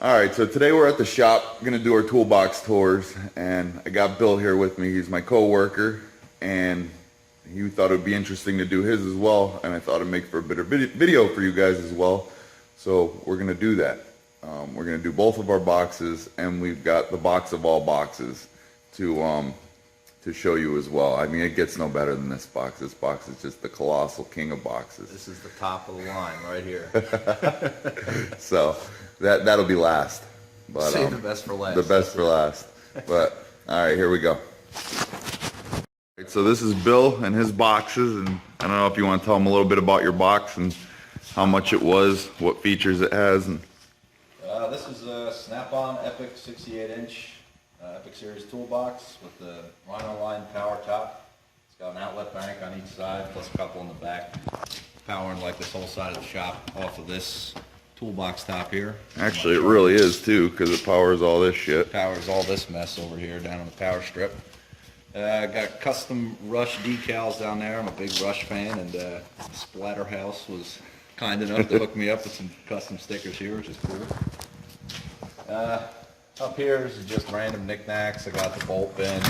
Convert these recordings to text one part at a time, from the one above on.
All right, so today we're at the shop, gonna do our toolbox tours, and I got Bill here with me. He's my co-worker, and he thought it would be interesting to do his as well, and I thought it'd make for a better video for you guys as well. So we're gonna do that. We're gonna do both of our boxes, and we've got the box of all boxes to show you as well. I mean, it gets no better than this box. This box is just the colossal king of boxes. This is the top of the line right here. So that'll be last. But save the best for last. The best for last. But all right, here we go. Right, so this is Bill and his boxes, and I don't know if you want to tell him a little bit about your box and how much it was, what features it has, and this is a Snap-on Epic 68-inch Epic Series toolbox with the Rhino line power top. It's got an outlet bank on each side, plus a couple in the back, powering like this whole side of the shop off of this toolbox top here. Actually, it really is too, because it powers all this shit. Powers all this mess over here down on the power strip. Got custom Rush decals down there. I'm a big Rush fan, and Splatterhouse was kind enough to hook me up with some custom stickers here, which is cool. Up here is just random knickknacks. I got the bolt bin,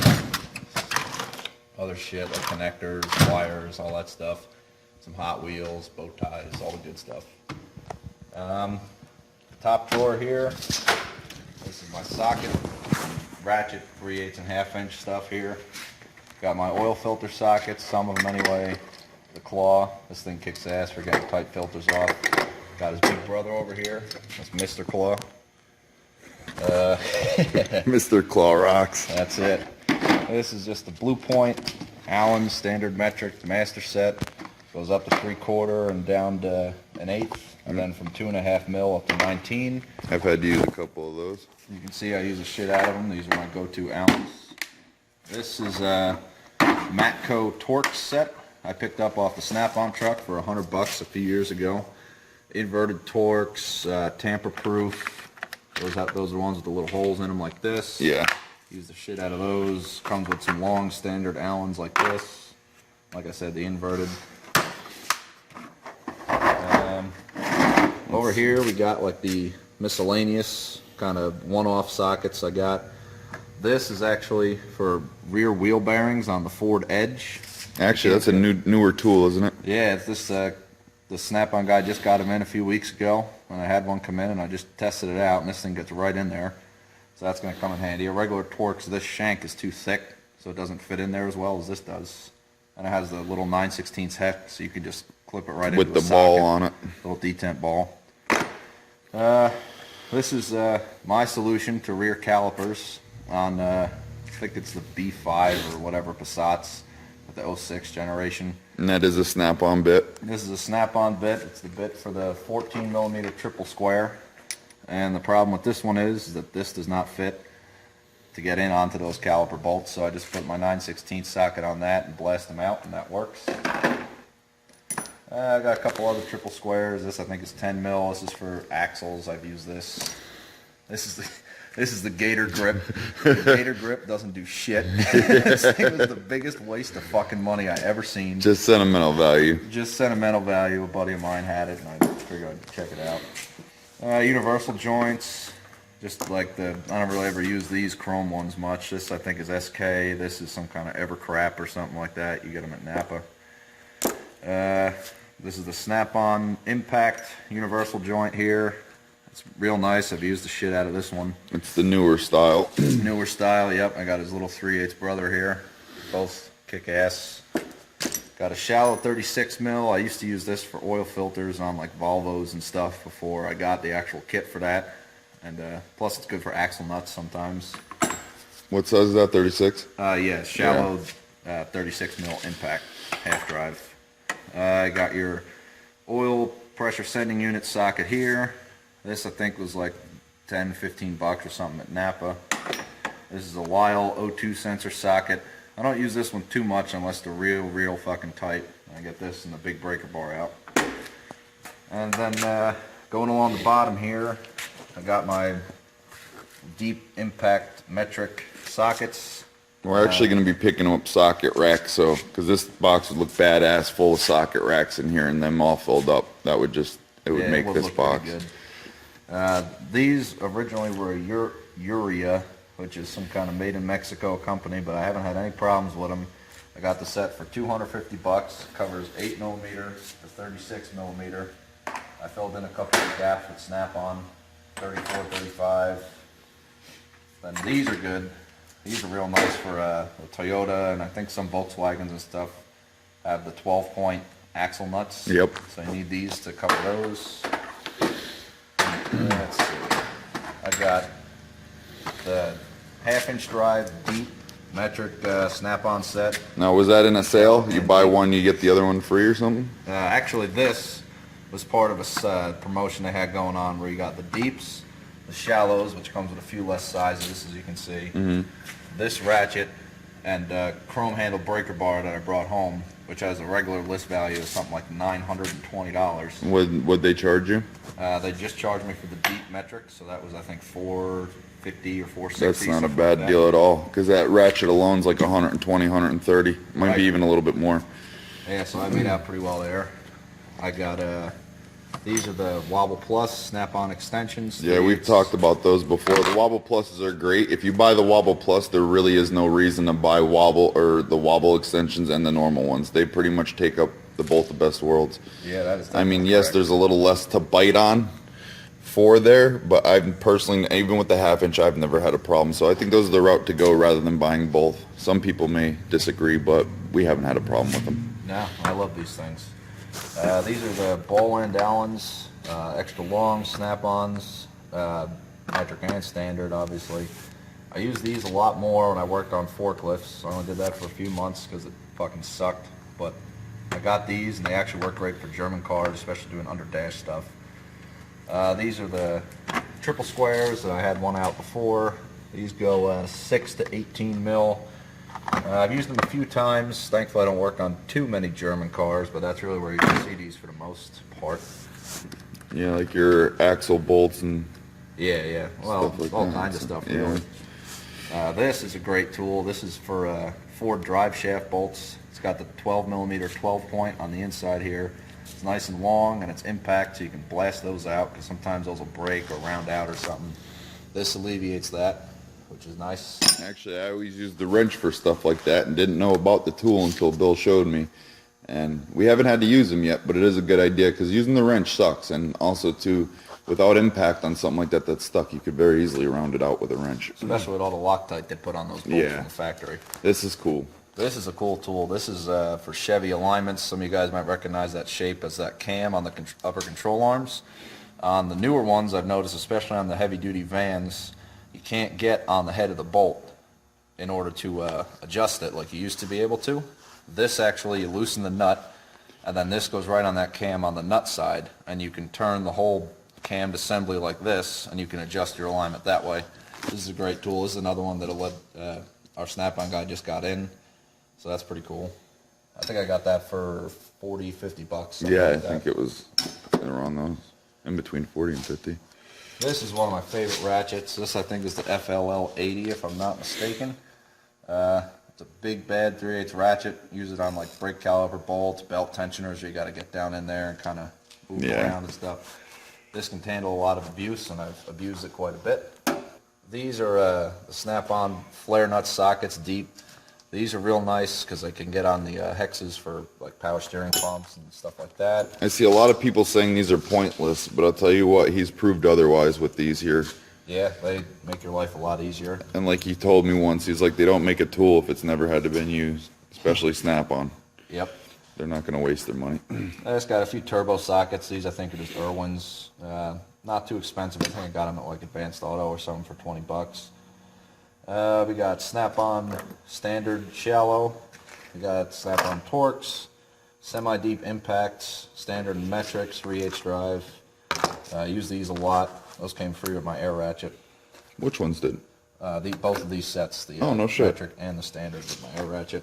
other shit like connectors, wires, all that stuff. Some Hot Wheels, bow ties, all the good stuff. Top drawer here. This is my socket, ratchet 3/8 and 1/2 inch stuff here. Got my oil filter sockets, some of them anyway. The claw. This thing kicks ass for getting tight filters off. Got his big brother over here. That's Mr. Claw. Mr. Claw rocks. That's it. This is just the Blue Point Allen standard metric master set. Goes up to 3/4 and down to 1/8, and then from 2.5 mil up to 19. I've had to use a couple of those. You can see I use the shit out of them. These are my go-to Allens. This is a Matco Torx set I picked up off the Snap-on truck for $100 a few years ago. Inverted Torx, tamper-proof. Those are the ones with the little holes in them like this. Yeah. Use the shit out of those. Comes with some long standard Allens like this. Like I said, the inverted. Over here we got like the miscellaneous kind of one-off sockets I got. This is actually for rear wheel bearings on the Ford Edge. Actually, that's a newer tool, isn't it? Yeah, it's this. The Snap-on guy just got them in a few weeks ago, and I had one come in, and I just tested it out, and this thing gets right in there. So that's going to come in handy. A regular Torx, this shank is too thick, so it doesn't fit in there as well as this does. And it has the little 9/16 hex, so you can just clip it right into with the socket. ball on it. Little detent ball. This is my solution to rear calipers on, I think it's the B5 or whatever Passats with the 06 generation. And that is a Snap-on bit. This is a Snap-on bit. It's the bit for the 14mm triple square. And the problem with this one is that this does not fit to get in onto those caliper bolts. So I just put my 9/16 socket on that and blast them out, and that works. I got a couple other triple squares. This I think is 10 mil. This is for axles. I've used this. This is the Gator Grip. The Gator Grip doesn't do shit. This thing was the biggest waste of fucking money I ever seen. Just sentimental value. Just sentimental value. A buddy of mine had it, and I figured I'd check it out. Universal joints. Just like I don't really ever use these chrome ones much. This I think is SK. This is some kind of Evercrap or something like that. You get them at Napa. This is the Snap-on Impact universal joint here. It's real nice. I've used the shit out of this one. It's the newer style. Newer style, yep. I got his little 3/8 brother here. Both kick ass. Got a shallow 36 mil. I used to use this for oil filters on like Volvos and stuff before I got the actual kit for that. And plus it's good for axle nuts sometimes. What size is that, 36? Yeah, shallow 36 mil impact, half drive. I got your oil pressure sending unit socket here. This I think was like 10, 15 bucks or something at Napa. This is a Lyle O2 sensor socket. I don't use this one too much unless they're real fucking tight. I get this and the big breaker bar out. And then going along the bottom here, I got my deep impact metric sockets. We're actually going to be picking up socket racks, so because this box would look badass full of socket racks in here and them all filled up. That would just, it would make this box. Good. These originally were Urea, which is some kind of made in Mexico company, but I haven't had any problems with them. I got the set for $250. Covers 8mm to 36mm. I filled in a couple of gaps with Snap-on, 34, 35. Then these are good. These are real nice for Toyota, and I think some Volkswagens and stuff have the 12-point axle nuts. Yep. So you need these to cover those. Let's see. I got the half-inch drive deep metric Snap-on set. Now, was that in a sale? You buy one, you get the other one free or something? Actually, this was part of a promotion they had going on where you got the deeps, the shallows, which comes with a few less sizes, as you can see. Mm-hmm. This ratchet and chrome handle breaker bar that I brought home, which has a regular list value of something like $920. What'd they charge you? They just charged me for the deep metric, so that was, I think, $450 or $460. That's not a bad deal at all, because that ratchet alone's like 120, 130. Might Right. be even a little bit more. Yeah, so I made out pretty well there. I got these are the Wobble Plus Snap-on extensions. Yeah, we've talked about those before. The Wobble Pluses are great. If you buy the Wobble Plus, there really is no reason to buy Wobble or the Wobble extensions and the normal ones. They pretty much take up both the best worlds. Yeah, that is. I mean, definitely yes, correct. there's a little less to bite on for there, but I've personally, even with the half-inch, I've never had a problem. So I think those are the route to go rather than buying both. Some people may disagree, but we haven't had a problem with them. No, I love these things. These are the ball end Allens, extra long Snap-ons, metric and standard, obviously. I used these a lot more when I worked on forklifts. I only did that for a few months because it fucking sucked. But I got these, and they actually work great for German cars, especially doing under dash stuff. These are the triple squares. I had one out before. These go 6 to 18 mil. I've used them a few times. Thankfully, I don't work on too many German cars, but that's really where you can see these for the most part. Yeah, like your axle bolts and Yeah. Well, stuff like all that. kinds of stuff, Yeah. really. This is a great tool. This is for Ford drive shaft bolts. It's got the 12mm 12-point on the inside here. It's nice and long, and it's impact, so you can blast those out, because sometimes those will break or round out or something. This alleviates that, which is nice. Actually, I always used the wrench for stuff like that and didn't know about the tool until Bill showed me. And we haven't had to use them yet, but it is a good idea because using the wrench sucks. And also, too, without impact on something like that that's stuck, you could very easily round it out with a wrench. Especially with all the Loctite they put on those bolts Yeah. from the factory. This is cool. This is a cool tool. This is for Chevy alignments. Some of you guys might recognize that shape as that cam on the upper control arms. On the newer ones, I've noticed, especially on the heavy-duty vans, you can't get on the head of the bolt in order to adjust it like you used to be able to. This actually, you loosen the nut, and then this goes right on that cam on the nut side, and you can turn the whole cammed assembly like this, and you can adjust your alignment that way. This is a great tool. This is another one that our Snap-on guy just got in, so that's pretty cool. I think I got that for $40, $50. Yeah, I like think that. it was around those, in between 40 and 50. This is one of my favorite ratchets. This, I think, is the FLL 80, if I'm not mistaken. It's a big, bad 3/8 ratchet. Use it on like brake caliper bolts, belt tensioners. You got to get down in there and kind of move around and stuff. This can handle a lot of abuse, and I've abused it quite a bit. These are the Snap-on flare nut sockets, deep. These are real nice because they can get on the hexes for like power steering pumps and stuff like that. I see a lot of people saying these are pointless, but I'll tell you what, he's proved otherwise with these here. Yeah, they make your life a lot easier. And like he told me once, he's like, they don't make a tool if it's never had to been used, especially Snap-on. Yep. They're not going to waste their money. I just got a few turbo sockets. These I think are just Irwin's. Not too expensive. I think I got them at like Advanced Auto or something for $20. We got Snap-on standard shallow. We got Snap-on Torx, semi-deep impacts, standard and metrics, 3/8 drive. I use these a lot. Those came free with my air ratchet. Which ones did? Both of these sets, the Oh, no shit. metric and the standard with my air ratchet.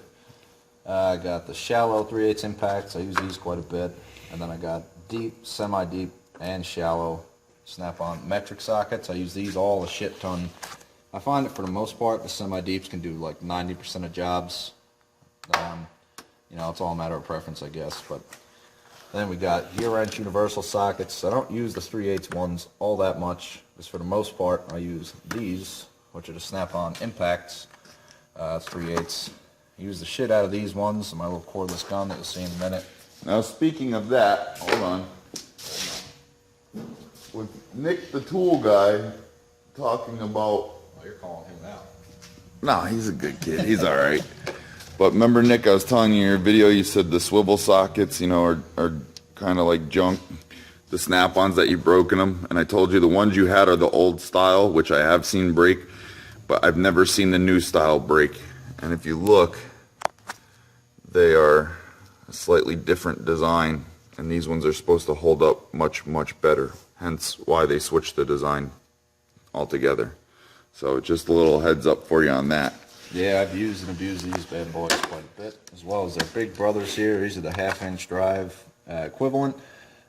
I got the shallow 3/8 impacts. I use these quite a bit. And then I got deep, semi-deep, and shallow Snap-on metric sockets. I use these all a shit ton. I find that for the most part, the semi-deeps can do like 90% of jobs. You know, it's all a matter of preference, I guess. But Then we got gear-wrench universal sockets. I don't use the 3/8 ones all that much, because for the most part I use these, which are the snap-on impacts 3/8. I use the shit out of these ones, my little cordless gun that you'll see in a minute. Now speaking of that, hold on. With Nick the tool guy talking about... Oh, you're calling him out. No, he's a good kid. He's all right. But remember, Nick, I was telling you in your video, you said the swivel sockets, you know, are kind of like junk. The snap-ons that you've broken them. And I told you the ones you had are the old style, which I have seen break. But I've never seen the new style break. And if you look, they are a slightly different design. And these ones are supposed to hold up much, much better. Hence why they switched the design altogether. So just a little heads up for you on that. Yeah, I've used and abused these bad boys quite a bit, as well as their big brothers here. These are the 1/2-inch drive equivalent.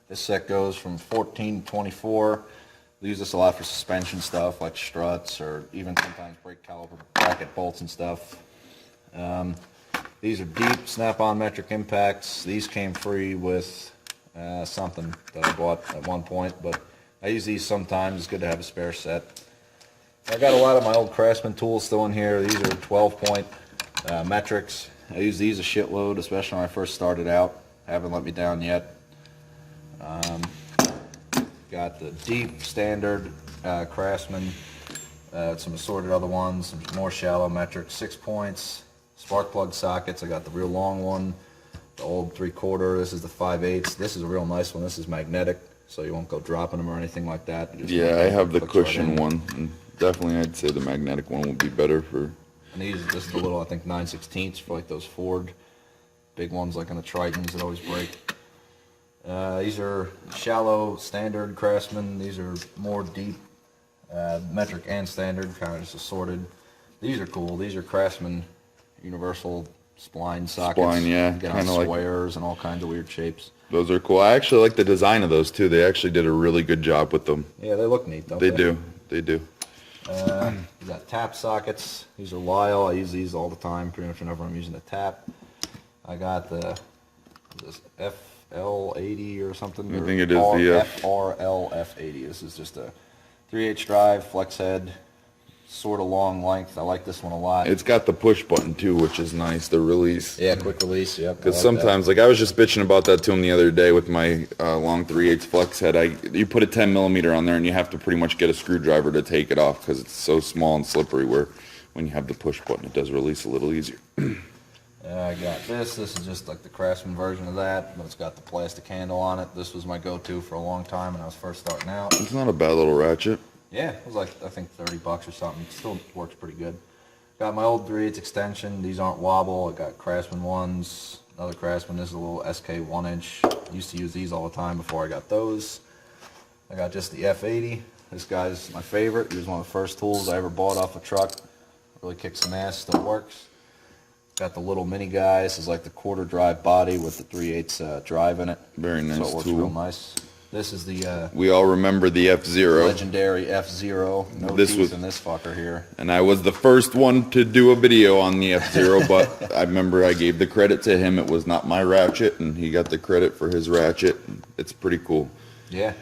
This set goes from 14 to 24. We use this a lot for suspension stuff, like struts, or even sometimes brake caliper bracket bolts and stuff. These are deep snap-on metric impacts. These came free with something that I bought at one point, but I use these sometimes. It's good to have a spare set. I got a lot of my old Craftsman tools still in here. These are 12-point metrics. I use these a shitload, especially when I first started out. Haven't let me down yet. Got the deep standard Craftsman, some assorted other ones, some more shallow metrics, 6 points, spark plug sockets. I got the real long one, the old 3/4. This is the 5/8. This is a real nice one. This is magnetic, so you won't go dropping them or anything like that. Yeah, I have the cushion one. And definitely, I'd say the magnetic one would be better for... And these are just the little, I think, 9/16 for like those Ford big ones, like on the Tritons that always break. These are shallow standard Craftsman. These are more deep metric and standard, kind of just assorted. These are cool. These are Craftsman universal spline sockets. Spline, yeah, kind of like squares and all kinds of weird shapes. Those are cool. I actually like the design of those too. They actually did a really good job with them. Yeah, they look neat, don't they? They do. They do. We got tap sockets. These are Lyle. I use these all the time, pretty much whenever I'm using a tap. I got this FL80 or something. I think it is the FRLF80. This is just a 3/8 drive, flex head, sort of long length. I like this one a lot. It's got the push button too, which is nice, the release. Yeah, quick release, yep. Because sometimes, like I was just bitching about that to him the other day with my long 3/8 flex head. You put a 10mm on there and you have to pretty much get a screwdriver to take it off because it's so small and slippery, where when you have the push button it does release a little easier. I got this. This is just like the Craftsman version of that, but it's got the plastic handle on it. This was my go-to for a long time when I was first starting out. It's not a bad little ratchet. Yeah, it was like, I think, $30 or something. It still works pretty good. Got my old 3/8 extension. These aren't wobble. I got Craftsman ones. Another Craftsman. This is a little SK 1-inch. Used to use these all the time before I got those. I got just the F80. This guy's my favorite. He was one of the first tools I ever bought off a truck. Really kicks some ass. Still works. Got the little mini guy. This is like the 1/4 drive body with the 3/8 drive in it. Very nice tool. So it works tool. real nice. This is the we all remember the F-Zero. legendary F-Zero. No teeth in this fucker here. And I was the first one to do a video on the F-Zero, but I remember I gave the credit to him. It was not my ratchet, and he got the credit for his ratchet. It's pretty cool. Yeah.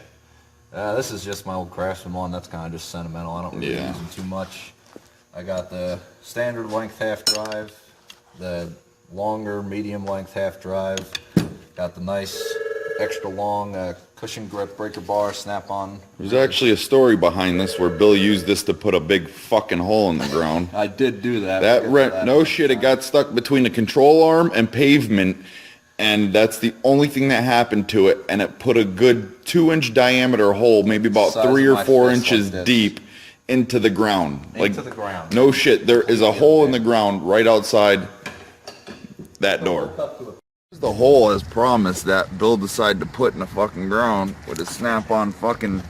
This is just my old Craftsman one. That's kind of just sentimental. I don't really use them too much. I got the standard length half drive, the longer medium length half drive. Got the nice extra long cushion grip breaker bar snap-on. There's actually a story behind this where Bill used this to put a big fucking hole in the ground. I did do that. No shit, it got stuck between the control arm and pavement, and that's the only thing that happened to it, and it put a good 2-inch diameter hole, maybe about 3 or 4 inches deep, into the ground. Into the ground. No shit, there is a hole in the ground right outside that door. Here's the hole as promised that Bill decided to put in the fucking ground with a snap-on fucking...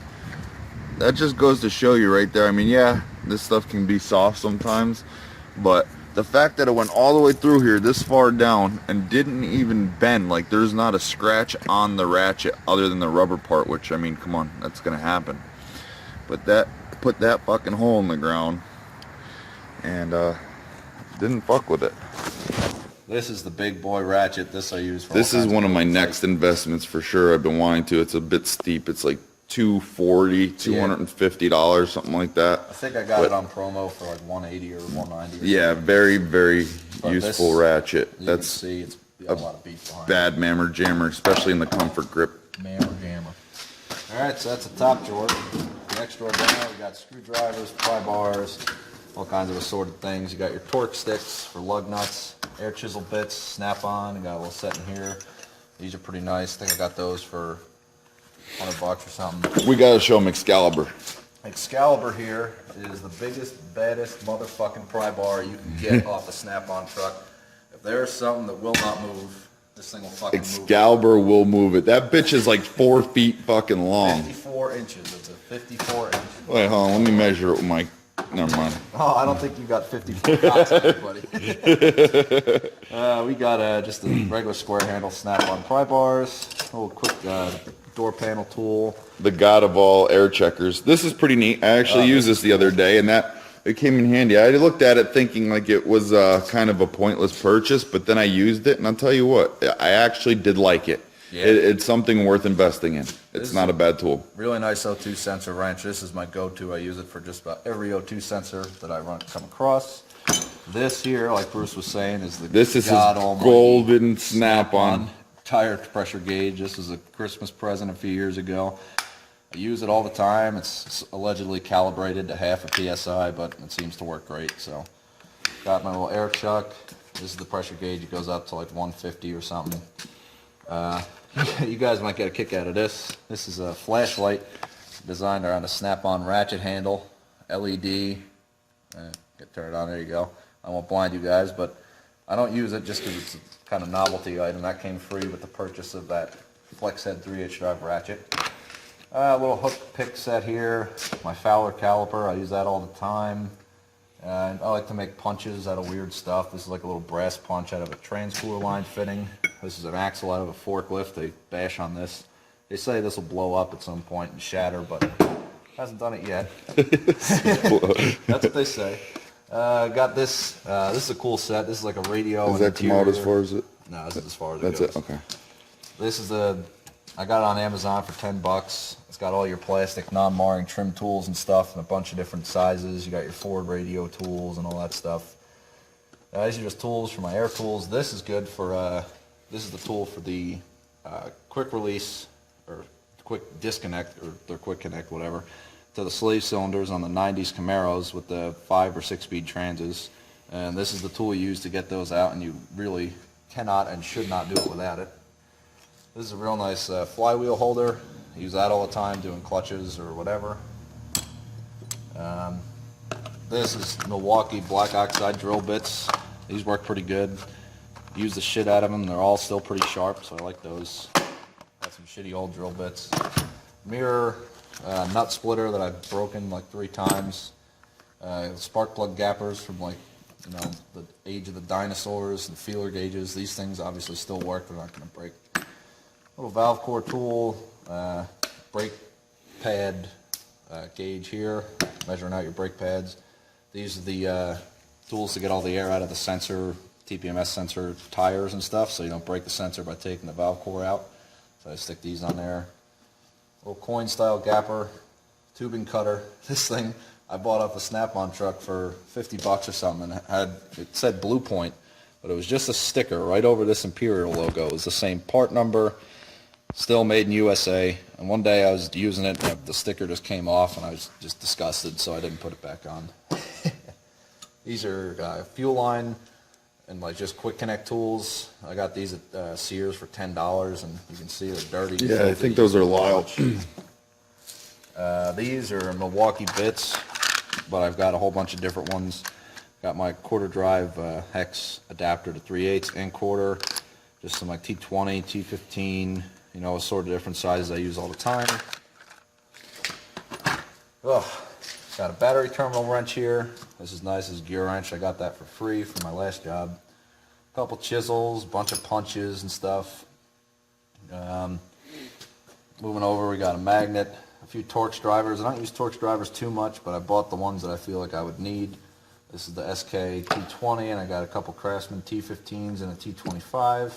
That just goes to show you right there. I mean, yeah, this stuff can be soft sometimes, but the fact that it went all the way through here this far down and didn't even bend, like there's not a scratch on the ratchet other than the rubber part, which, I mean, come on, that's gonna happen. But that put that fucking hole in the ground and didn't fuck with it. This is the big boy ratchet. This I use for This all is kinds one of my things, next investments for sure. I've been wanting to. It's a bit steep. It's like $240, $250, something like that. I think I got it on promo for like 180 or 190. Or Yeah, very, very But useful this, ratchet. You That's can see it's got a lot of beef behind bad mammer jammer, especially in the comfort grip. it. Mammer jammer. All right, so that's the top drawer. Next drawer down, we got screwdrivers, pry bars, all kinds of assorted things. You got your torque sticks for lug nuts, air chisel bits, snap-on. You got a little set in here. These are pretty nice. I think I got those for $100 or something. We gotta show them Excalibur. Excalibur here is the biggest, baddest motherfucking pry bar you can get off the Snap-on truck. If there's something that will not move, this thing will fucking move. Excalibur will move it. That bitch is like 4 feet fucking long. 54 inches. It's a 54 inch. Wait, hold on. Let me measure it with my... Never mind. Oh, I don't think you got 54 knots on it, buddy. We got just a regular square handle Snap-on pry bars. A little quick door panel tool. The god of all air checkers. This is pretty neat. I actually used this the other day, and it came in handy. I looked at it thinking like it was kind of a pointless purchase, but then I used it, and I'll tell you what, I actually did like it. Yeah. It's something worth investing in. It's not a bad tool. Really nice O2 sensor wrench. This is my go-to. I use it for just about every O2 sensor that I come across. This here, like Bruce was saying, is the This is his God almighty golden Snap-on. tire pressure gauge. This was a Christmas present a few years ago. I use it all the time. It's allegedly calibrated to half a PSI, but it seems to work great. So, got my little air chuck. This is the pressure gauge. It goes up to like 150 or something. You guys might get a kick out of this. This is a flashlight designed around a Snap-on ratchet handle, LED. Get turned on, there you go. I won't blind you guys, but I don't use it just because it's a kind of novelty item. That came free with the purchase of that flex head 3/8 drive ratchet. A little hook pick set here, my Fowler caliper. I use that all the time. And I like to make punches out of weird stuff. This is like a little brass punch out of a trans-cooler line fitting. This is an axle out of a forklift. They bash on this. They say this will blow up at some point and shatter, but hasn't done it yet. That's what they say. Got this. This is a cool set. This is like a radio. Does that come out as far as it? No, this is as far as That's it goes. it? Okay. This is I got it on Amazon for $10. It's got all your plastic non-marring trim tools and stuff in a bunch of different sizes. You got your Ford radio tools and all that stuff. These are just tools for my air tools. This is good for, this is the tool for the quick release or quick disconnect or their quick connect, whatever, to the sleeve cylinders on the 90s Camaros with the 5 or 6 speed transes. And this is the tool you use to get those out, and you really cannot and should not do it without it. This is a real nice flywheel holder. I use that all the time doing clutches or whatever. This is Milwaukee black oxide drill bits. These work pretty good. Use the shit out of them. They're all still pretty sharp, so I like those. Got some shitty old drill bits. Mirror nut splitter that I've broken like 3 times. Spark plug gappers from like, you know, the age of the dinosaurs, the feeler gauges. These things obviously still work. They're not going to break. Little valve core tool, brake pad gauge here, measuring out your brake pads. These are the tools to get all the air out of the sensor, TPMS sensor tires and stuff, so you don't break the sensor by taking the valve core out. So I stick these on there. Little coin style gapper, tubing cutter. This thing I bought off the Snap-on truck for $50 or something, and it said Blue Point, but it was just a sticker right over this Imperial logo. It was the same part number, still made in USA. And one day I was using it, and the sticker just came off, and I was just disgusted, so I didn't put it back on. These are fuel line and like just quick connect tools. I got these at Sears for $10, and you can see they're dirty. Yeah, I think those are Lyle. These are Milwaukee bits, but I've got a whole bunch of different ones. Got my quarter drive hex adapter to 3/8 and quarter. Just some like T20, T15, you know, a sort of different sizes I use all the time. Ugh. Got a battery terminal wrench here. This is nice. This is a gear wrench. I got that for free from my last job. A couple chisels, bunch of punches and stuff. Moving over, we got a magnet, a few Torx drivers. I don't use Torx drivers too much, but I bought the ones that I feel like I would need. This is the SK T20, and I got a couple Craftsman T15s and a T25.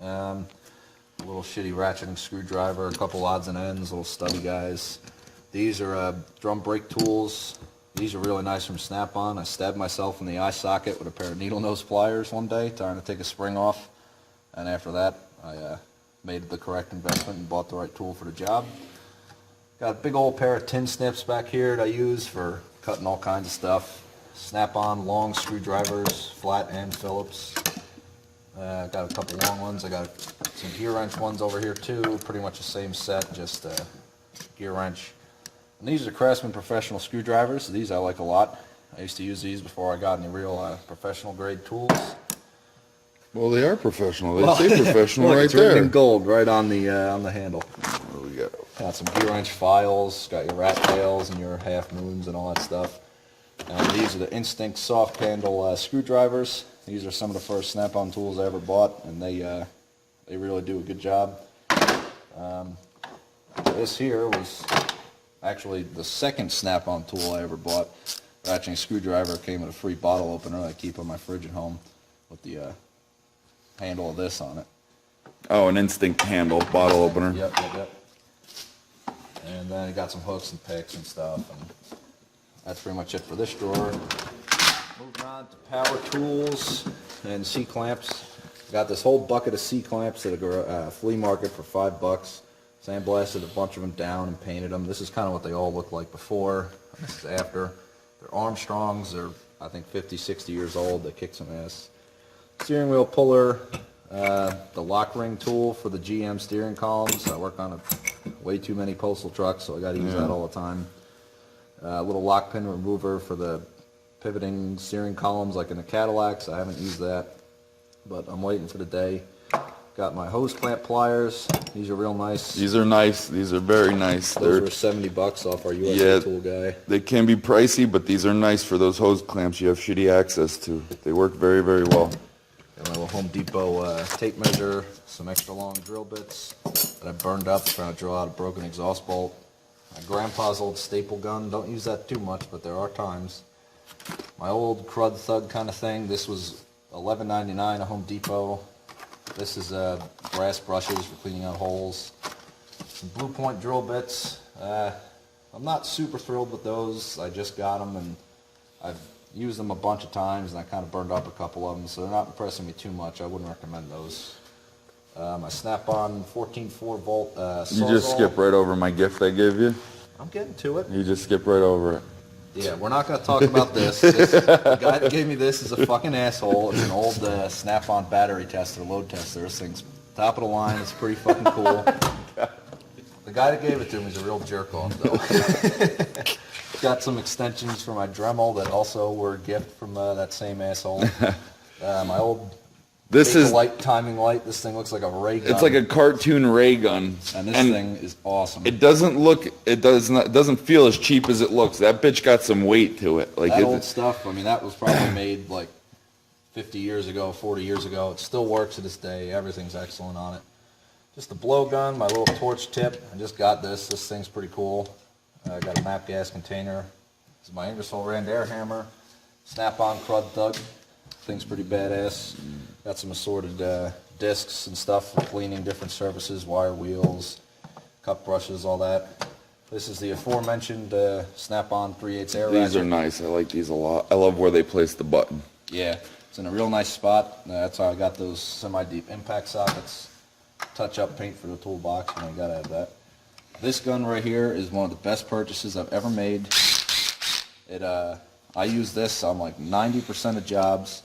A little shitty ratcheting screwdriver, a couple odds and ends, little stubby guys. These are drum brake tools. These are really nice from Snap-on. I stabbed myself in the eye socket with a pair of needle nose pliers one day, trying to take a spring off. And after that, I made the correct investment and bought the right tool for the job. Got a big old pair of tin snips back here that I use for cutting all kinds of stuff. Snap-on long screwdrivers, flat and Phillips. Got a couple long ones. I got some gear wrench ones over here too. Pretty much the same set, just gear wrench. And these are Craftsman professional screwdrivers. These I like a lot. I used to use these before I got any real professional grade tools. Well, they are professional. They say professional Look, right it's written there. in gold right on the handle. What do we got? Got some gear wrench files. Got your rat tails and your half moons and all that stuff. And these are the Instinct soft handle screwdrivers. These are some of the first Snap-on tools I ever bought, and they really do a good job. This here was actually the second Snap-on tool I ever bought. Ratcheting screwdriver came with a free bottle opener that I keep on my fridge at home with the handle of this on it. Oh, an Instinct handle, bottle opener. Yep. And then I got some hooks and picks and stuff, and that's pretty much it for this drawer. Moving on to power tools and C-clamps. Got this whole bucket of C-clamps at a flea market for $5. Sandblasted a bunch of them down and painted them. This is kind of what they all looked like before. This is after. They're Armstrongs. They're, I think, 50, 60 years old. They kick some ass. Steering wheel puller. The lock ring tool for the GM steering columns. I work on way too many postal trucks, so I got to use that all the time. A little lock pin remover for the pivoting steering columns like in the Cadillacs. I haven't used that, but I'm waiting for the day. Got my hose clamp pliers. These are real nice. These are nice. These are very nice. Those were $70 off our USA tool guy. They can be pricey, but these are nice for those hose clamps you have shitty access to. They work very, very well. Got my little Home Depot tape measure, some extra long drill bits that I burned up trying to drill out a broken exhaust bolt. My grandpa's old staple gun. Don't use that too much, but there are times. My old crud thug kind of thing. This was $11.99 at Home Depot. This is brass brushes for cleaning out holes. Some Blue Point drill bits. I'm not super thrilled with those. I just got them and I've used them a bunch of times and I kind of burned up a couple of them, so they're not impressing me too much. I wouldn't recommend those. My Snap-on 14.4 volt Sawzall. You just skip right over my gift I gave you. I'm getting to it. You just skip right over it. Yeah, we're not going to talk about this. The guy that gave me this is a fucking asshole. It's an old Snap-on battery tester, load tester. This thing's top of the line. It's pretty fucking cool. The guy that gave it to me is a real jerk-off, though. Got some extensions for my Dremel that also were a gift from that same asshole. My old light, timing light. This thing looks like a ray gun. It's like a cartoon ray gun. And this thing is awesome. It doesn't feel as cheap as it looks. That bitch got some weight to it. Like that old stuff, I mean, that was probably made like 50 years ago, 40 years ago. It still works to this day. Everything's excellent on it. Just the blowgun, my little torch tip. I just got this. This thing's pretty cool. I got a MAP gas container. This is my Ingersoll Rand air hammer. Snap-on crud thug. Thing's pretty badass. Got some assorted discs and stuff for cleaning different surfaces, wire wheels, cup brushes, all that. This is the aforementioned Snap-on 3/8 air ratchet. These are nice. I like these a lot. I love where they place the button. Yeah, it's in a real nice spot. That's how I got those semi-deep impact sockets. Touch-up paint for the toolbox, and I gotta have that. This gun right here is one of the best purchases I've ever made. I use this on like 90% of jobs.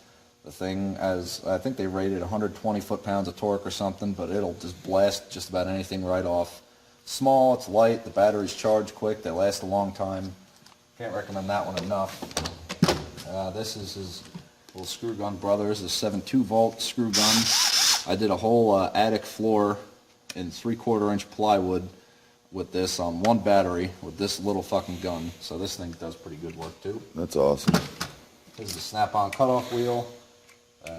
The thing has, I think they rated 120 foot-pounds of torque or something, but it'll just blast just about anything right off. Small, it's light, the batteries charge quick, they last a long time. Can't recommend that one enough. This is his little screw gun brothers, the 7.2 volt screw gun. I did a whole attic floor in 3/4 inch plywood with this on one battery with this little fucking gun. So this thing does pretty good work too. That's awesome. This is a Snap-on cutoff wheel.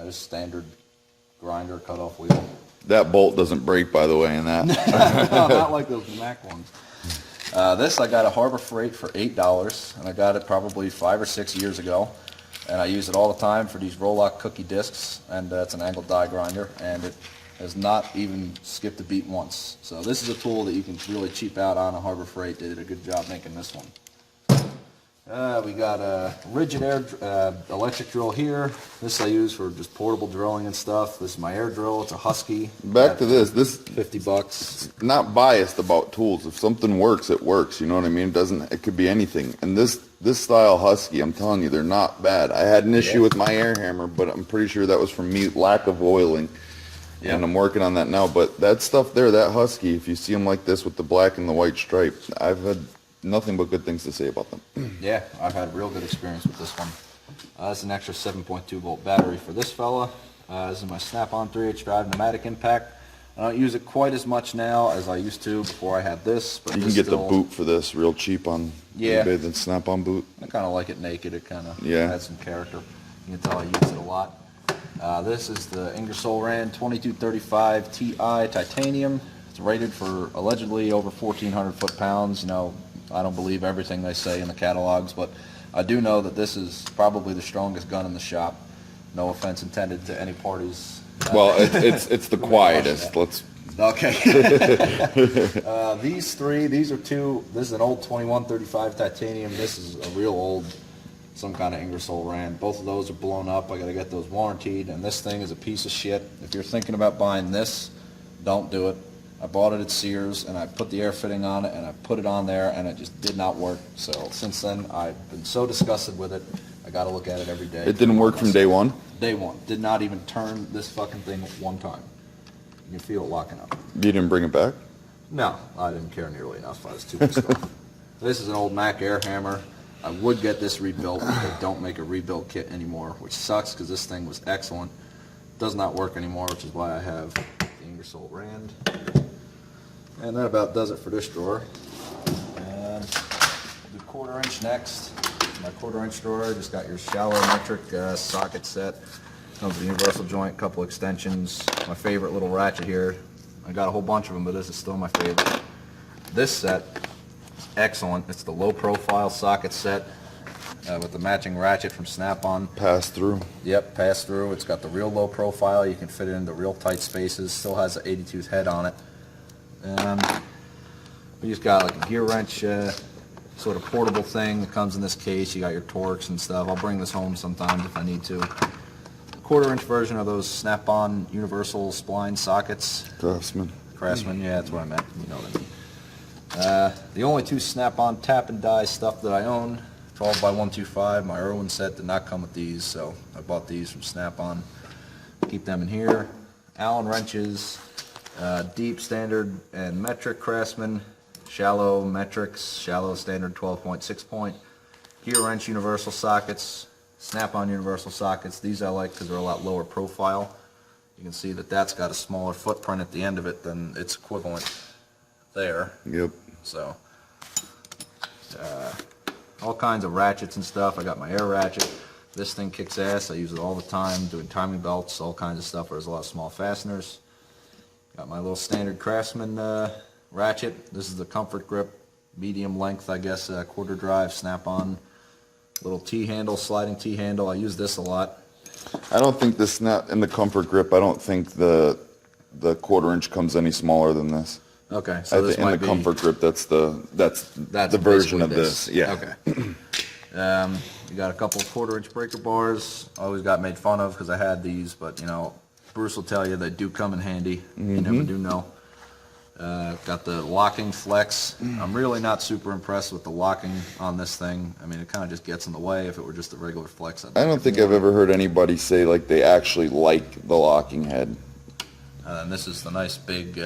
Just standard grinder cutoff wheel. That bolt doesn't break, by the way, in that. No, not like those Mac ones. This I got at Harbor Freight for $8, and I got it probably 5 or 6 years ago. And I use it all the time for these roll-lock cookie discs, and it's an angled die grinder, and it has not even skipped a beat once. So this is a tool that you can really cheap out on. Harbor Freight did a good job making this one. We got a rigid air electric drill here. This I use for just portable drilling and stuff. This is my air drill. It's a Husky. Back to this. $50. Not biased about tools. If something works, it works. You know what I mean? It doesn't. It could be anything. And this style Husky, I'm telling you, they're not bad. I had an issue with my air hammer, but I'm pretty sure that was from me lack of oiling. Yeah. And I'm working on that now. But that stuff there, that Husky, if you see them like this with the black and the white stripe, I've had nothing but good things to say about them. Yeah, I've had real good experience with this one. That's an extra 7.2 volt battery for this fella. This is my Snap-on 3H drive pneumatic impact. I don't use it quite as much now as I used to before I had this. But you can get the boot for this real cheap on eBay, the Snap-on boot. I kind of like it naked. It kind of adds some character. You can tell I use it a lot. This is the Ingersoll Rand 2235 Ti titanium. It's rated for allegedly over 1,400 foot-pounds. You know, I don't believe everything they say in the catalogs, but I do know that this is probably the strongest gun in the shop. No offense intended to any parties. Well, it's the quietest. Let's. Okay. These are two. This is an old 2135 titanium. This is a real old, some kind of Ingersoll Rand. Both of those are blown up. I got to get those warranted, and this thing is a piece of shit. If you're thinking about buying this, don't do it. I bought it at Sears, and I put the air fitting on it, and I put it on there, and it just did not work. So since then, I've been so disgusted with it, I got to look at it every day. It didn't work from day one? Day one. Did not even turn this fucking thing one time. You can feel it locking up. You didn't bring it back? No, I didn't care nearly enough. I was too pissed off. This is an old Mac air hammer. I would get this rebuilt, but they don't make a rebuild kit anymore, which sucks because this thing was excellent. Does not work anymore, which is why I have the Ingersoll Rand. And that about does it for this drawer. And we'll do 1/4 inch next. My 1/4 inch drawer, just got your shallow metric socket set. Comes with a universal joint, couple extensions. My favorite little ratchet here. I got a whole bunch of them, but this is still my favorite. This set is excellent. It's the low profile socket set with the matching ratchet from Snap-on. Pass through. Yep, pass through. It's got the real low profile. You can fit it into real tight spaces. Still has an 80-tooth head on it. We just got like a gear wrench sort of portable thing that comes in this case. You got your Torx and stuff. I'll bring this home sometimes if I need to. 1/4 inch version of those Snap-on universal spline sockets. Craftsman, yeah, that's what I meant. You know what I mean. The only two Snap-on tap and die stuff that I own, 12x125. My Irwin set did not come with these, so I bought these from Snap-on. Keep them in here. Allen wrenches. Deep, standard, and metric Craftsman, shallow metrics, shallow standard 12.6 point, gear wrench universal sockets, Snap-on universal sockets. These I like because they're a lot lower profile. You can see that that's got a smaller footprint at the end of it than its equivalent there. Yep. So, all kinds of ratchets and stuff. I got my air ratchet. This thing kicks ass. I use it all the time, doing timing belts, all kinds of stuff where there's a lot of small fasteners. Got my little standard Craftsman ratchet. This is the Comfort Grip, medium length, I guess, 1/4 drive, Snap-on. Little T-handle, sliding T-handle. I use this a lot. I don't think the Snap in the Comfort Grip. I don't think the 1/4 inch comes any smaller than this. Okay, so this might be in the Comfort Grip. That's the version of this. Yeah. Okay. You got a couple of 1/4 inch breaker bars. Always got made fun of because I had these, but you know, Bruce will tell you they do come in handy. You never do know. Got the locking flex. I'm really not super impressed with the locking on this thing. I mean, it kind of just gets in the way. If it were just a regular flex, I don't think I've ever heard anybody say like they actually like the locking head. And this is the nice big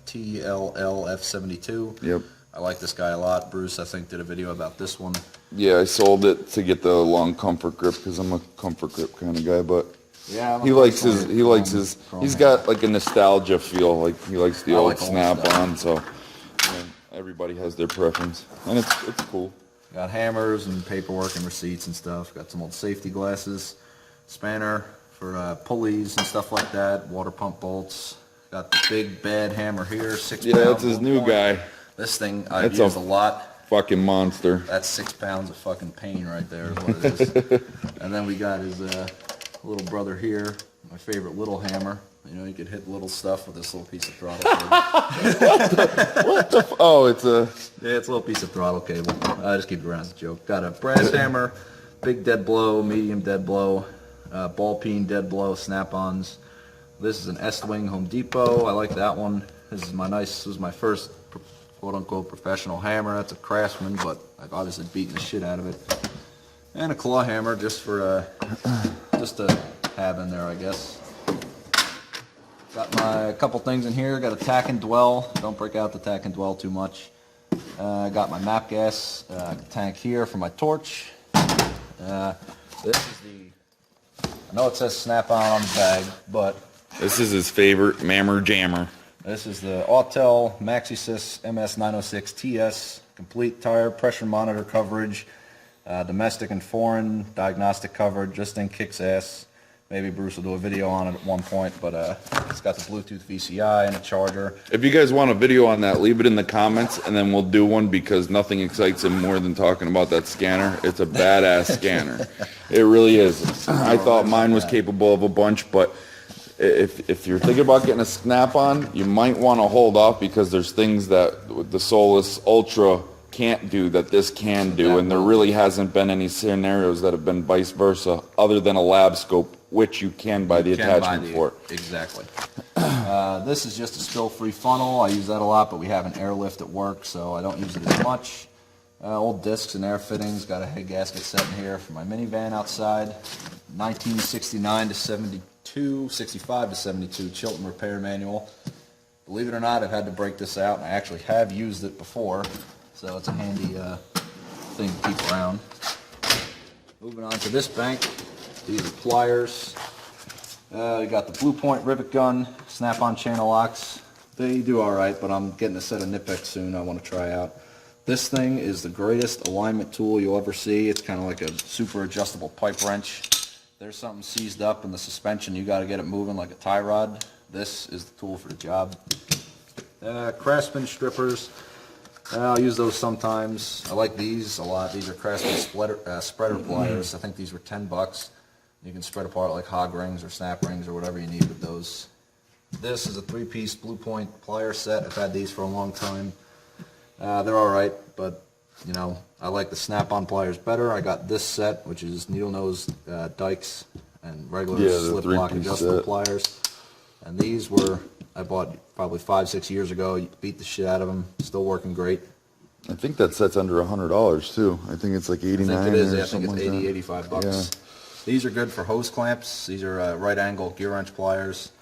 TLL F72. Yep. I like this guy a lot. Bruce, I think, did a video about this one. Yeah, I sold it to get the long Comfort Grip because I'm a Comfort Grip kind of guy, but yeah, he likes his. He's got like a nostalgia feel. Like he likes the old Snap-on. So yeah, everybody has their preference, and it's cool. Got hammers and paperwork and receipts and stuff. Got some old safety glasses, spanner for pulleys and stuff like that. Water pump bolts. Got the big bad hammer here, 6 pound. Yeah, that's his new guy. This thing I've used a lot. fucking monster. That's 6 pounds of fucking pain right there is what it is. And then we got his little brother here, my favorite little hammer. You know, you could hit little stuff with this little piece of throttle cable. Oh, it's a... Yeah, it's a little piece of throttle cable. I just keep it around as a joke. Got a brass hammer, big dead blow, medium dead blow, ball peen dead blow, snap-ons. This is an S-Wing Home Depot. I like that one. This is this was my first quote-unquote professional hammer. That's a Craftsman, but I've obviously beaten the shit out of it. And a claw hammer just for just to have in there, I guess. Got my couple things in here. Got a tack and dwell. Don't break out the tack and dwell too much. Got my map gas tank here for my torch. This is I know it says snap-on on the bag, but This is his favorite mammer jammer. this is the Autel MaxiSys MS906 TS, complete tire pressure monitor coverage, domestic and foreign diagnostic coverage, just in kicks ass. Maybe Bruce will do a video on it at one point, but it's got the Bluetooth VCI and a charger. If you guys want a video on that, leave it in the comments, and then we'll do one, because nothing excites him more than talking about that scanner. It's a badass scanner. It really is. I thought mine was capable of a bunch, but if you're thinking about getting a snap-on, you might want to hold off, because there's things that the Solus Ultra can't do that this can do, and there really hasn't been any scenarios that have been vice versa, other than a lab scope, which you can buy the attachment for. Exactly. This is just a spill-free funnel. I use that a lot, but we have an airlift at work, so I don't use it as much. Old discs and air fittings. Got a head gasket set in here for my minivan outside. 1969 to 72, 65 to 72 Chilton repair manual. Believe it or not, I've had to break this out, and I actually have used it before, so it's a handy thing to keep around. Moving on to this bank. These are pliers. We got the Blue Point rivet gun, snap-on channel locks. They do alright, but I'm getting a set of Nipex soon I want to try out. This thing is the greatest alignment tool you'll ever see. It's kind of like a super adjustable pipe wrench. There's something seized up in the suspension, you got to get it moving like a tie rod. This is the tool for the job. Craftsman strippers. I'll use those sometimes. I like these a lot. These are Craftsman spreader pliers. I think these were $10. You can spread apart like hog rings or snap rings or whatever you need with those. This is a 3-piece Blue Point plier set. I've had these for a long time. They're alright, but you know, I like the snap-on pliers better. I got this set, which is needle nose dikes and regular slip lock adjustable pliers. And these I bought probably 5-6 years ago. You beat the shit out of them. Still working great. I think that set's under $100 too. I think it's like 89 I think it is. or I think it's 80, 85 bucks. Yeah. These are good for hose clamps. These are right angle gear wrench pliers.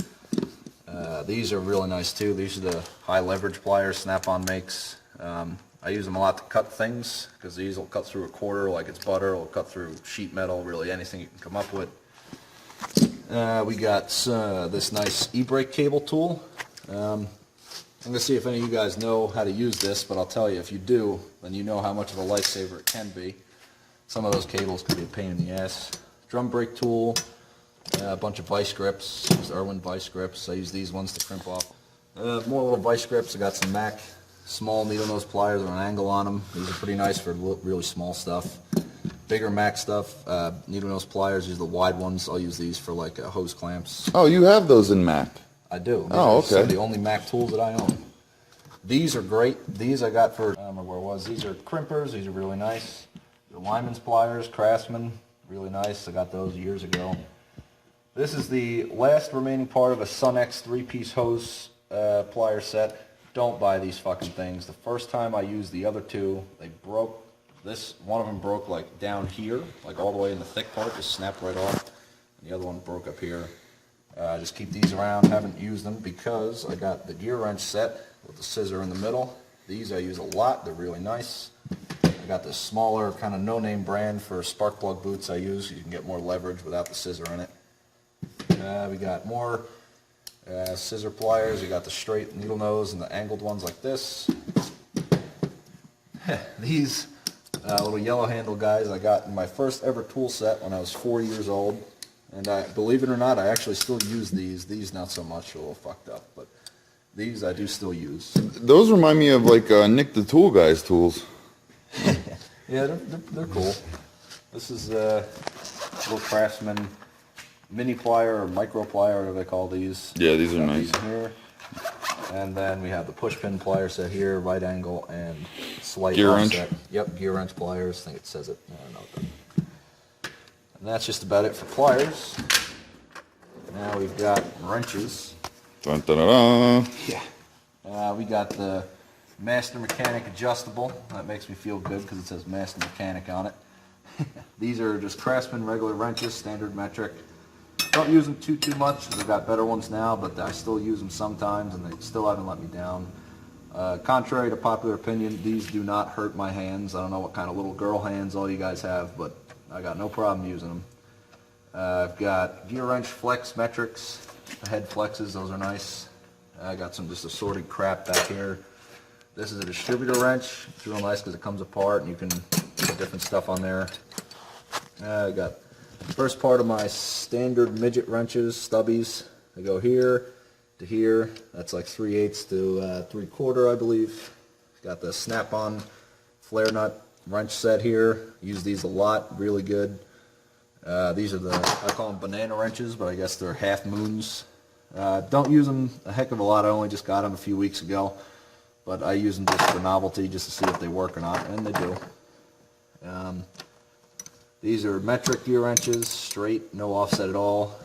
These are really nice too. These are the high leverage pliers Snap-on makes. I use them a lot to cut things, because these will cut through a quarter like it's butter. It'll cut through sheet metal, really anything you can come up with. We got this nice e-brake cable tool. I'm going to see if any of you guys know how to use this, but I'll tell you, if you do, then you know how much of a lifesaver it can be. Some of those cables can be a pain in the ass. Drum brake tool, a bunch of vice grips, these Irwin vice grips. I use these ones to crimp off. More little vice grips. I got some Mac small needle nose pliers with an angle on them. These are pretty nice for really small stuff. Bigger Mac stuff, needle nose pliers, these are the wide ones. I'll use these for like hose clamps. Oh, you have those in Mac? I do. These are some of the only Mac tools that I own. These are great. These I got for, I don't remember where it was. These are crimpers. These are really nice. The Lyman's pliers, Craftsman, really nice. I got those years ago. This is the last remaining part of a Sunex 3-piece hose plier set. Don't buy these fucking things. The first time I used the other two, they broke. One of them broke like down here, like all the way in the thick part, just snapped right off. And the other one broke up here. Just keep these around. Haven't used them because I got the gear wrench set with the scissor in the middle. These I use a lot. They're really nice. I got this smaller kind of no-name brand for spark plug boots I use. You can get more leverage without the scissor in it. We got more scissor pliers. We got the straight needle nose and the angled ones like this. These little yellow handle guys I got in my first ever tool set when I was 4 years old. And believe it or not, I actually still use these. These not so much, a little fucked up, but these I do still use. Those remind me of like Nick the Tool Guy's tools. Yeah, they're cool. This is a little Craftsman mini plier or micro plier, whatever they call these. Yeah, these are Got nice. these in here. And then we have the push pin plier set here, right angle and slight Gear wrench? offset. Yep, gear wrench pliers. I think it says it. I don't know. And that's just about it for pliers. Now we've got wrenches. Dun, dun, dun, dun. Yeah. We got the Master Mechanic adjustable. That makes me feel good because it says Master Mechanic on it. These are just Craftsman regular wrenches, standard metric. Don't use them too much. They've got better ones now, but I still use them sometimes, and they still haven't let me down. Contrary to popular opinion, these do not hurt my hands. I don't know what kind of little girl hands all you guys have, but I got no problem using them. I've got gear wrench flex metrics, the head flexes, those are nice. I got some just assorted crap back here. This is a distributor wrench. It's real nice because it comes apart and you can put different stuff on there. I got the first part of my standard midget wrenches, stubbies. They go here to here. That's like 3/8 to 3/4, I believe. Got the snap-on flare nut wrench set here. Use these a lot, really good. These are I call them banana wrenches, but I guess they're half moons. Don't use them a heck of a lot. I only just got them a few weeks ago, but I use them just for novelty, just to see if they work or not, and they do. These are metric gear wrenches, straight, no offset at all.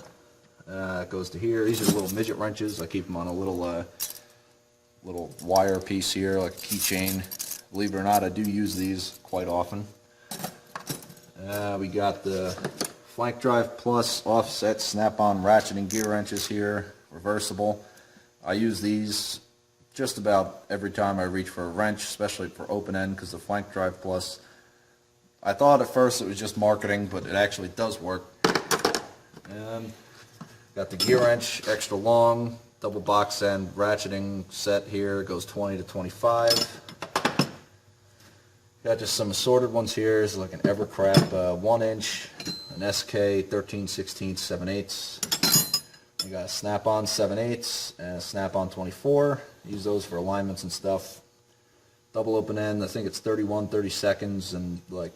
It goes to here. These are little midget wrenches. I keep them on a little wire piece here, like a keychain. Believe it or not, I do use these quite often. We got the Flank Drive Plus offset snap-on ratcheting gear wrenches here, reversible. I use these just about every time I reach for a wrench, especially for open end, because the Flank Drive Plus, I thought at first it was just marketing, but it actually does work. Got the gear wrench, extra long, double box end ratcheting set here, it goes 20 to 25. Got just some assorted ones here. This is like an Evercrap 1 inch, an SK 13/16 7/8. We got a snap-on 7/8 and a snap-on 24. Use those for alignments and stuff. Double open end, I think it's 31/32 seconds and like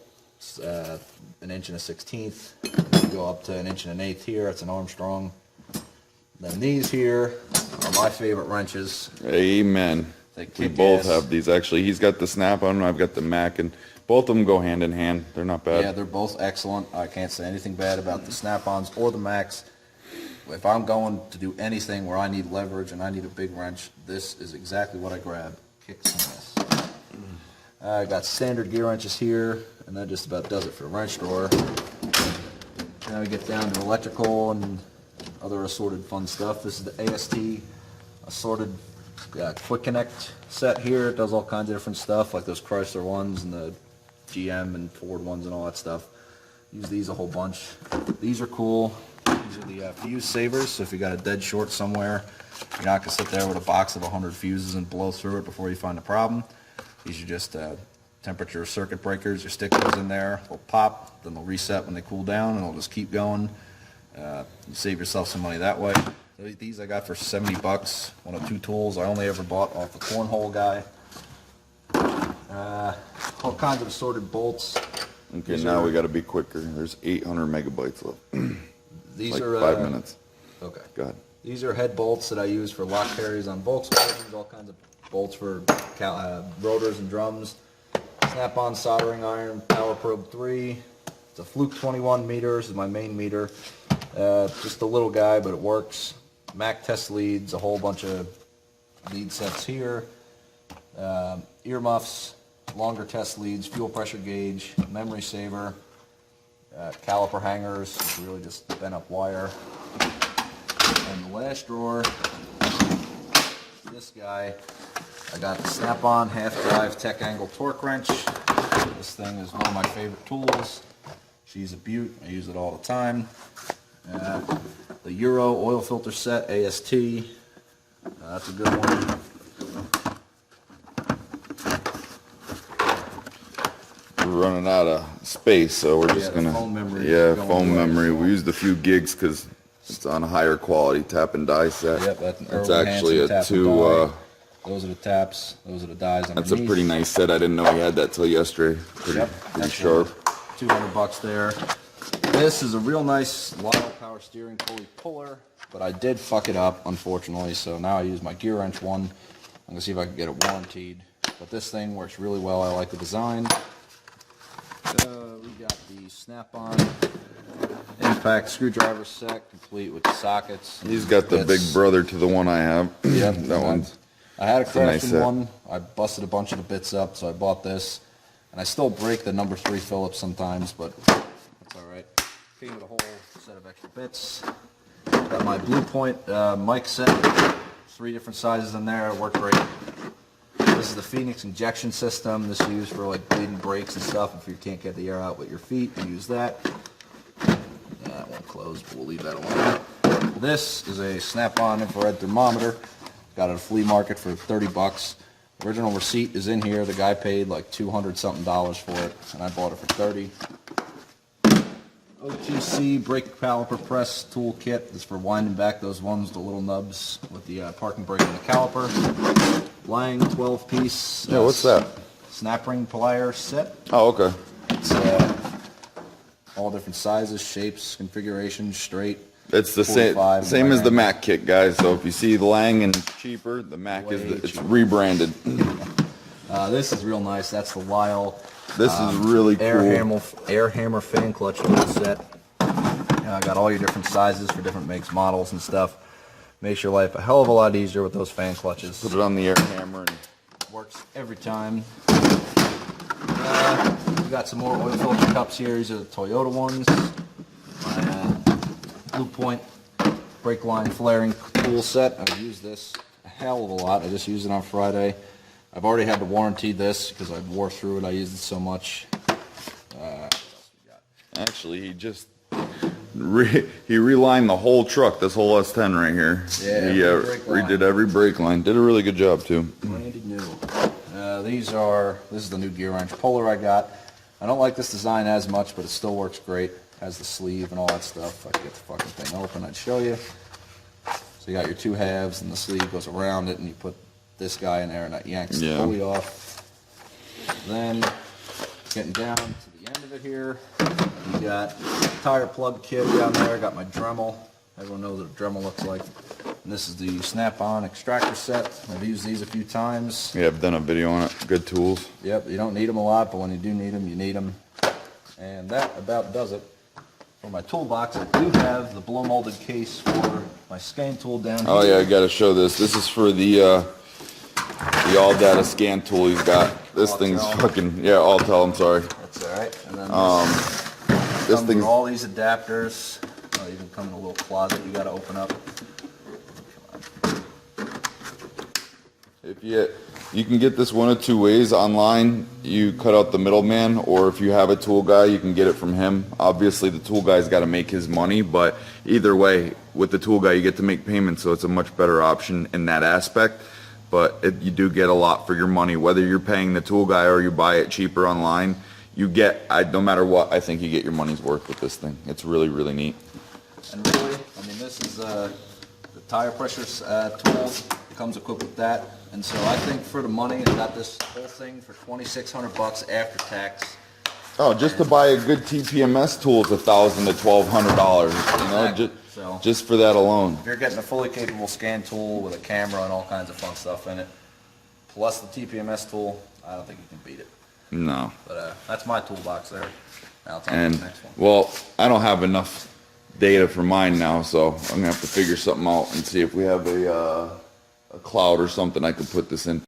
1 inch and a 1/16. You go up to 1 inch and an 1/8 here. That's an Armstrong. Then these here are my favorite wrenches. Amen. We both have these. Actually, he's got the snap-on, I've got the Mac, and both of them go hand in hand. They're not bad. Yeah, they're both excellent. I can't say anything bad about the snap-ons or the Macs. If I'm going to do anything where I need leverage and I need a big wrench, this is exactly what I grab. Kicks ass. I got standard gear wrenches here, and that just about does it for the wrench drawer. Now we get down to electrical and other assorted fun stuff. This is the AST assorted quick connect set here. It does all kinds of different stuff, like those Chrysler ones and the GM and Ford ones and all that stuff. Use these a whole bunch. These are cool. These are the fuse savers, so if you got a dead short somewhere, you're not going to sit there with a box of 100 fuses and blow through it before you find a problem. These are just temperature circuit breakers. You stick those in there, they'll pop, then they'll reset when they cool down, and they'll just keep going. You save yourself some money that way. These I got for 70 bucks. One of 2 tools I only ever bought off the cornhole guy. All kinds of assorted bolts. Okay, now we got to be quicker. There's 800 megabytes left. These like are 5 minutes. Okay. Go ahead. These are head bolts that I use for lock carries on Volkswagens. All kinds of bolts for rotors and drums. Snap-on soldering iron, Power Probe 3. It's a Fluke 21 meter. This is my main meter. Just a little guy, but it works. Mac test leads, a whole bunch of lead sets here. Earmuffs, longer test leads, fuel pressure gauge, memory saver, caliper hangers, really just bent up wire. And the last drawer, this guy, I got the snap-on half-drive tech angle torque wrench. This thing is one of my favorite tools. She's a beaut. I use it all the time. The Euro oil filter set, AST. That's a good one. We're running out of space, so we're just gonna. Phone memory. Yeah, phone memory. We used a few gigs because it's on a higher quality tap and die set. Yep, that's an It's Earl actually Hansen a tap and die. Those are the taps. Those are the dies underneath. That's a pretty nice set. I didn't know he had that till yesterday. Pretty That's sharp. $200 there. This is a real nice Lyle power steering pulley puller, but I did fuck it up, unfortunately, so now I use my gear wrench one. I'm gonna see if I can get it warranted. But this thing works really well. I like the design. We got the snap-on impact screwdriver set, complete with the sockets. He's got the big brother to the one I have. Yeah, that one's. I had a nice crafting set. one. I busted a bunch of the bits up, so I bought this. And I still break the number 3 Phillips sometimes, but that's all right. Came with a whole set of extra bits. Got my Blue Point mic set. 3 different sizes in there. It worked great. This is the Phoenix injection system. This is used for like bleeding brakes and stuff. If you can't get the air out with your feet, you use that. That won't close, but we'll leave that alone. This is a snap-on infrared thermometer. Got it at a flea market for 30 bucks. Original receipt is in here. The guy paid like $200 something for it, and I bought it for 30. OTC brake caliper press tool kit. This is for winding back those ones, the little nubs with the parking brake and the caliper. Lang 12-piece. Yeah, what's that? Snap ring plier set. Oh, okay. It's all different sizes, shapes, configurations, straight. It's the same as the Mac kit, guys. So if you see the Lang and cheaper, the Mac it's rebranded. This is real nice. That's the Lyle. This is really cool. Air hammer fan clutch tool set. I got all your different sizes for different makes, models, and stuff. Makes your life a hell of a lot easier with those fan clutches. Put it on the air hammer and Works every time. We got some more oil filter cups here. These are the Toyota ones. My Blue Point brake line flaring tool set. I've used this a hell of a lot. I just used it on Friday. I've already had to warranty this because I wore through it. I used it so much. What else we got? actually he just he relined the whole truck, this whole S10 right here. Yeah, he redid every brake line. Did a really good job too. Branded new. This is the new gear wrench puller I got. I don't like this design as much, but it still works great. Has the sleeve and all that stuff. If I could get the fucking thing open, I'd show you. So you got your 2 halves, and the sleeve goes around it, and you put this guy in there, and that yanks the pulley off. Then, getting down to the end of it here, you got tire plug kit down there. Got my Dremel. Everyone knows what a Dremel looks like. And this is the snap-on extractor set. I've used these a few times. Yeah, I've done a video on it. Good tools. Yep, you don't need them a lot, but when you do need them, you need them. And that about does it. For my toolbox, I do have the blow molded case for my scan tool down here. Oh yeah, I gotta show this. This is for the all data scan tool he's got. This thing's fucking, yeah, All-Tel, I'm sorry. That's alright. And then This comes thing's with all these adapters. Oh, even come in a little closet you gotta open up. If you can get this one of 2 ways online. You cut out the middleman, or if you have a tool guy, you can get it from him. Obviously, the tool guy's got to make his money, but either way, with the tool guy, you get to make payments, so it's a much better option in that aspect. But you do get a lot for your money, whether you're paying the tool guy or you buy it cheaper online. You get, no matter what, I think you get your money's worth with this thing. It's really, really neat. And really, I mean, this is the tire pressure tool. It comes equipped with that. And so I think for the money, I got this whole thing for $2,600 after tax. Oh, just to buy a good TPMS tool is $1,000 to $1,200. You know, Exactly. just for that alone. If you're getting a fully capable scan tool with a camera and all kinds of fun stuff in it, plus the TPMS tool, I don't think you can beat it. No. But that's my toolbox there. Now I'll tell you And the next one. well, I don't have enough data for mine now, so I'm gonna have to figure something out and see if we have a cloud or something I could put this in.